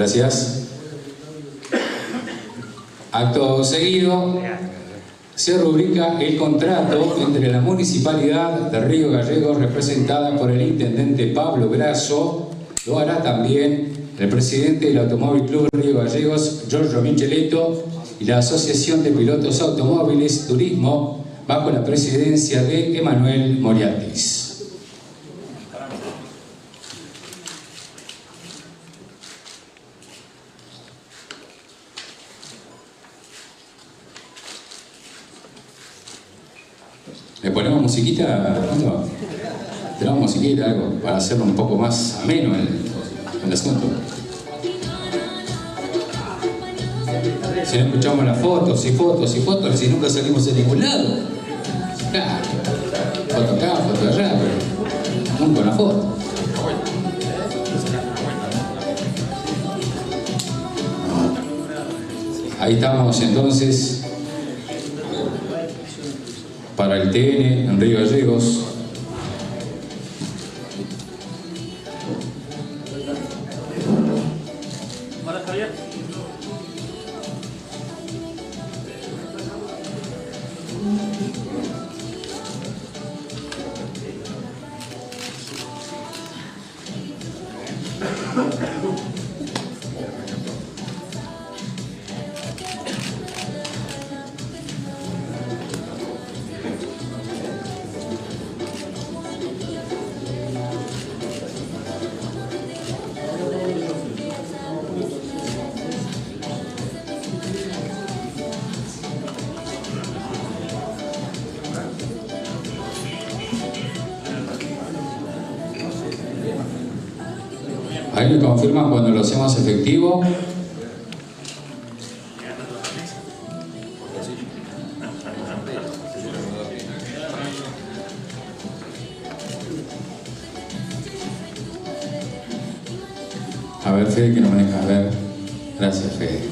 Gracias. Acto seguido, se rubrica el contrato entre la Municipalidad de Río Gallegos, representada por el Intendente Pablo Grasso, lo hará también el presidente del Automóvil Club Río Gallegos, Giorgio Micheletto, y la Asociación de Pilotos Automóviles Turismo, bajo la presidencia de Emanuel Moriatis. ¿Le ponemos musiquita? ¿Cuándo? Tenemos musiquita, algo, para hacerlo un poco más ameno el asunto. Si no escuchamos las fotos y fotos y fotos, si nunca salimos de ningún lado. Claro, foto acá, foto allá, pero nunca una foto. Ahí estamos entonces para el TN en Río Gallegos. Hola, Javier. Ahí me confirman cuando lo hacemos efectivo. A ver, Fede, que no me dejas ver. Gracias, Fede.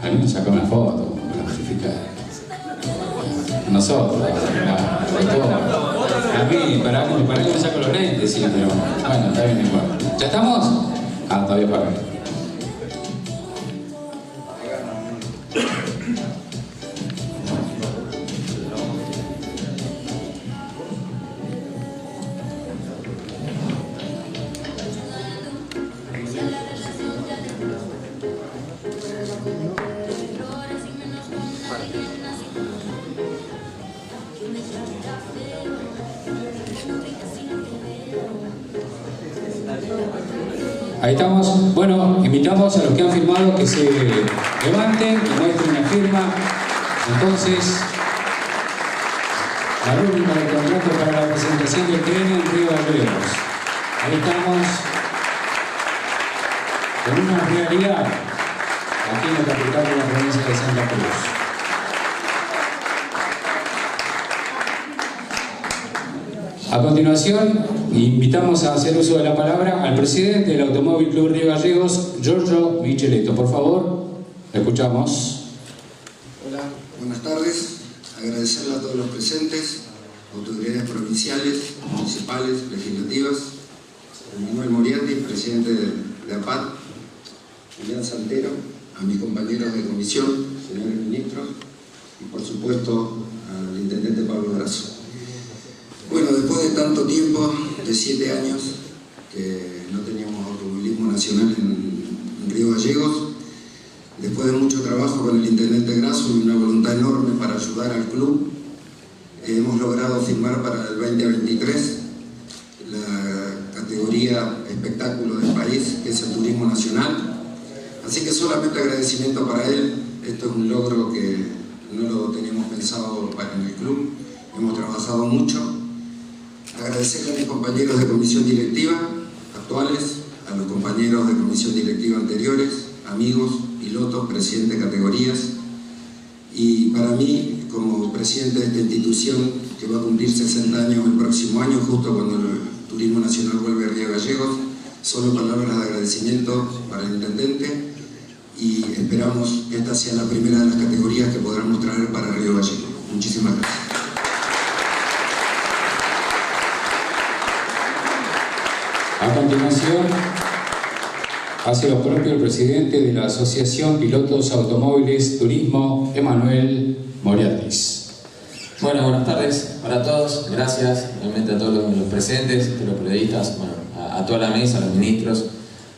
Alguien nos saca una foto para justificar. Nosotros, a mí, para que me saco los lentes, sí, pero bueno, está bien igual. ¿Ya estamos? Ah, todavía para ver. Ahí estamos. Bueno, invitamos a los que han firmado que se levanten y muestren una firma. Entonces, la rúbrica del contrato para la presentación del TN en Río Gallegos. Ahí estamos con una realidad aquí en la capital de la provincia de Santa Cruz. A continuación, invitamos a hacer uso de la palabra al presidente del Automóvil Club Río Gallegos, Giorgio Micheletto. Por favor, le escuchamos. Hola, buenas tardes. Agradecerle a todos los presentes, autoridades provinciales, municipales, legislativas, a Emanuel Moriatis, presidente de APAT, Julián Santero, a mis compañeros de comisión, señores ministros, y por supuesto al intendente Pablo Grasso. Bueno, después de tanto tiempo, de 7 años, que no teníamos automovilismo nacional en Río Gallegos, después de mucho trabajo con el intendente Grasso y una voluntad enorme para ayudar al club, hemos logrado firmar para el 2023 la categoría espectáculo del país, que es el turismo nacional. Así que solamente agradecimiento para él. Esto es un logro que no lo teníamos pensado para en el club. Hemos trabajado mucho. Agradecerle a mis compañeros de comisión directiva actuales, a los compañeros de comisión directiva anteriores, amigos, pilotos, presidentes de categorías, y para mí, como presidente de esta institución que va a cumplir 60 años el próximo año, justo cuando el turismo nacional vuelve a Río Gallegos, solo palabras de agradecimiento para el intendente, y esperamos que esta sea la primera de las categorías que podamos traer para Río Gallegos. Muchísimas gracias. A continuación, hace lo propio el presidente de la Asociación Pilotos Automóviles Turismo, Emanuel Moriatis. Bueno, buenas tardes para todos. Gracias realmente a todos los presentes, a los periodistas, bueno, a toda la mesa, a los ministros,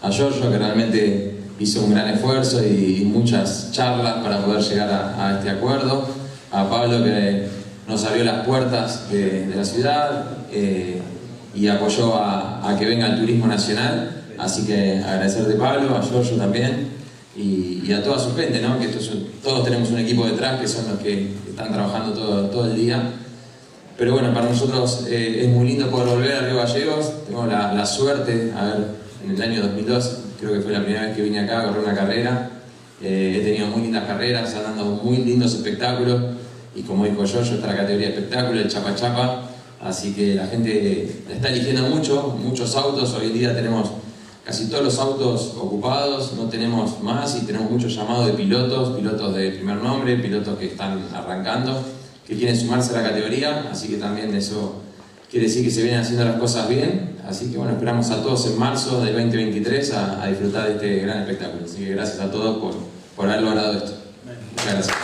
a Giorgio, que realmente hizo un gran esfuerzo y muchas charlas para poder llegar a este acuerdo, a Pablo, que nos abrió las puertas de la ciudad y apoyó a que venga el turismo nacional. Así que agradecerte, Pablo, a Giorgio también y a toda su gente, ¿no? Que todos tenemos un equipo detrás que son los que están trabajando todo el día. Pero bueno, para nosotros es muy lindo poder volver a Río Gallegos. Tengo la suerte, en el año 2002, creo que fue la primera vez que vine acá a correr una carrera. He tenido muy lindas carreras, están dando muy lindos espectáculos. Y como dijo Giorgio, está la categoría de espectáculo, el chapa chapa. Así que la gente está eligiendo muchos autos. Hoy en día tenemos casi todos los autos ocupados, no tenemos más y tenemos muchos llamados de pilotos de primer nombre, pilotos que están arrancando, que quieren sumarse a la categoría, así que también eso quiere decir que se vienen haciendo las cosas bien. Así que bueno, esperamos a todos en marzo del 2023 a disfrutar de este gran espectáculo. Así que gracias a todos por haber logrado esto. Muchas gracias.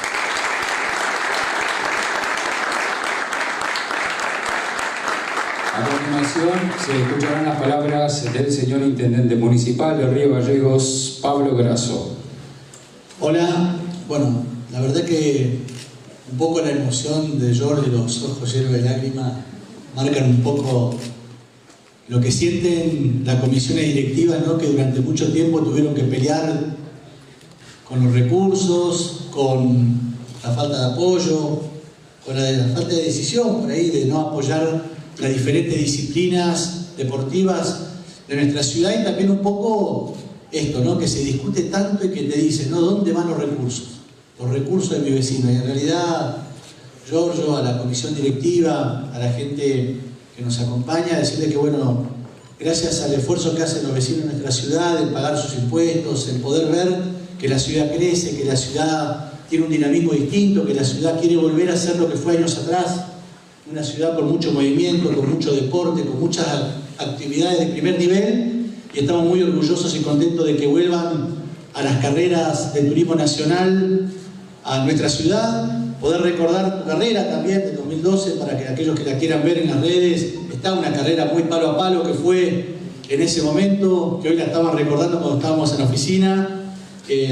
A continuación se escucharán las palabras del señor Intendente Municipal de Río Gallegos, Pablo Grasso. Hola, bueno, la verdad que un poco la emoción de George y los ojos llenos de lágrimas marcan un poco lo que sienten las comisiones directivas, ¿no? Que durante mucho tiempo tuvieron que pelear con los recursos, con la falta de apoyo, con la falta de decisión por ahí de no apoyar las diferentes disciplinas deportivas de nuestra ciudad, y también un poco esto, ¿no? Que se discute tanto y que te dicen, ¿no? ¿Dónde van los recursos? Los recursos de mi vecino. Y en realidad, Giorgio, a la comisión directiva, a la gente que nos acompaña, decirle que, bueno, gracias al esfuerzo que hacen los vecinos de nuestra ciudad en pagar sus impuestos, en poder ver que la ciudad crece, que la ciudad tiene un dinamismo distinto, que la ciudad quiere volver a ser lo que fue años atrás, una ciudad con mucho movimiento, con mucho deporte, con muchas actividades de primer nivel, y estamos muy orgullosos y contentos de que vuelvan a las carreras del turismo nacional a nuestra ciudad. Poder recordar tu carrera también de 2012 para que aquellos que la quieran ver en las redes. Está una carrera muy palo a palo que fue en ese momento, que hoy la estaban recordando cuando estábamos en la oficina.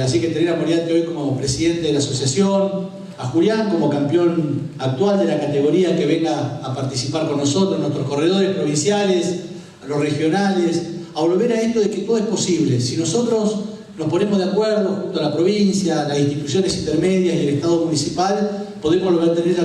Así que tener a Moriatis hoy como presidente de la asociación, a Julián como campeón actual de la categoría que venga a participar con nosotros, nuestros corredores provinciales, a los regionales, a volver a esto de que todo es posible. Si nosotros nos ponemos de acuerdo junto a la provincia, las instituciones intermedias y el Estado municipal, podemos volver a tener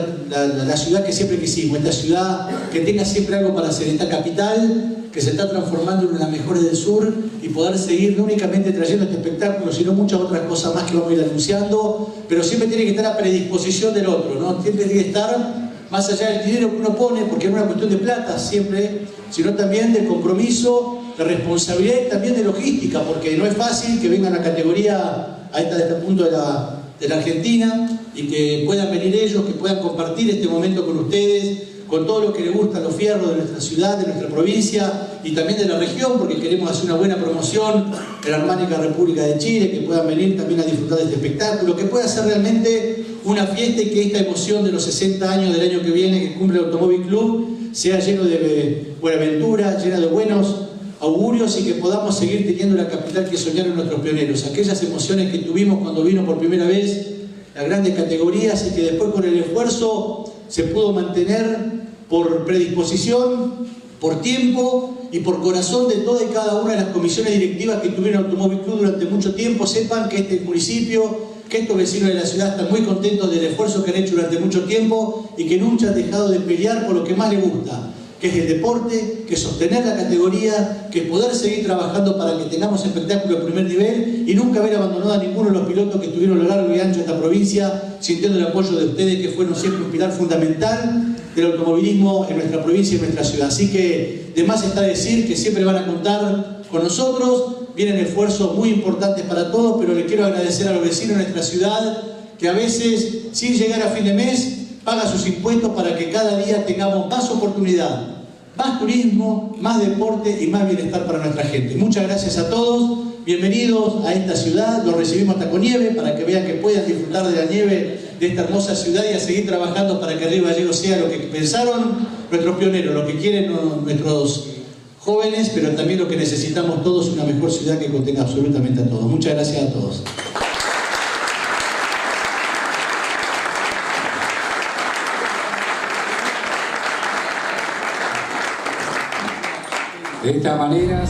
la ciudad que siempre quisimos, esta ciudad que tenga siempre algo para hacer, esta capital que se está transformando en una de las mejores del sur, y poder seguir no únicamente trayendo este espectáculo, sino muchas otras cosas más que vamos a ir anunciando, pero siempre tiene que estar a predisposición del otro, ¿no? Siempre tiene que estar más allá del dinero que uno pone, porque no es una cuestión de plata siempre, sino también de compromiso, de responsabilidad y también de logística, porque no es fácil que vengan a la categoría a este punto de la Argentina y que puedan venir ellos, que puedan compartir este momento con ustedes, con todo lo que les gustan los fierros de nuestra ciudad, de nuestra provincia y también de la región, porque queremos hacer una buena promoción en la hermánica República de Chile, que puedan venir también a disfrutar de este espectáculo, que pueda ser realmente una fiesta, y que esta emoción de los 60 años del año que viene que cumple el Automóvil Club sea lleno de buenaventura, lleno de buenos augurios, y que podamos seguir teniendo la capital que soñaron nuestros pioneros, aquellas emociones que tuvimos cuando vino por primera vez las grandes categorías, y que después con el esfuerzo se pudo mantener por predisposición, por tiempo y por corazón de toda y cada una de las comisiones directivas que tuvieron Automóvil Club durante mucho tiempo. Sepan que este municipio, que estos vecinos de la ciudad están muy contentos del esfuerzo que han hecho durante mucho tiempo y que nunca han dejado de pelear por lo que más les gusta, que es el deporte, que es sostener la categoría, que es poder seguir trabajando para que tengamos espectáculo de primer nivel y nunca haber abandonado a ninguno de los pilotos que estuvieron a lo largo y ancho de esta provincia, sintiendo el apoyo de ustedes, que fueron siempre un pilar fundamental del automovilismo en nuestra provincia y en nuestra ciudad. Así que de más está decir que siempre van a contar con nosotros. Vienen esfuerzos muy importantes para todos, pero les quiero agradecer a los vecinos de nuestra ciudad que a veces, sin llegar a fin de mes, pagan sus impuestos para que cada día tengamos más oportunidad más turismo, más deporte y más bienestar para nuestra gente. Muchas gracias a todos, bienvenidos a esta ciudad, los recibimos hasta con nieve para que vean que puedan disfrutar de la nieve de esta hermosa ciudad y a seguir trabajando para que Río Gallegos sea lo que pensaron nuestros pioneros, lo que quieren nuestros jóvenes, pero también lo que necesitamos todos, una mejor ciudad que contenga absolutamente a todos. Muchas gracias a todos. De esta manera...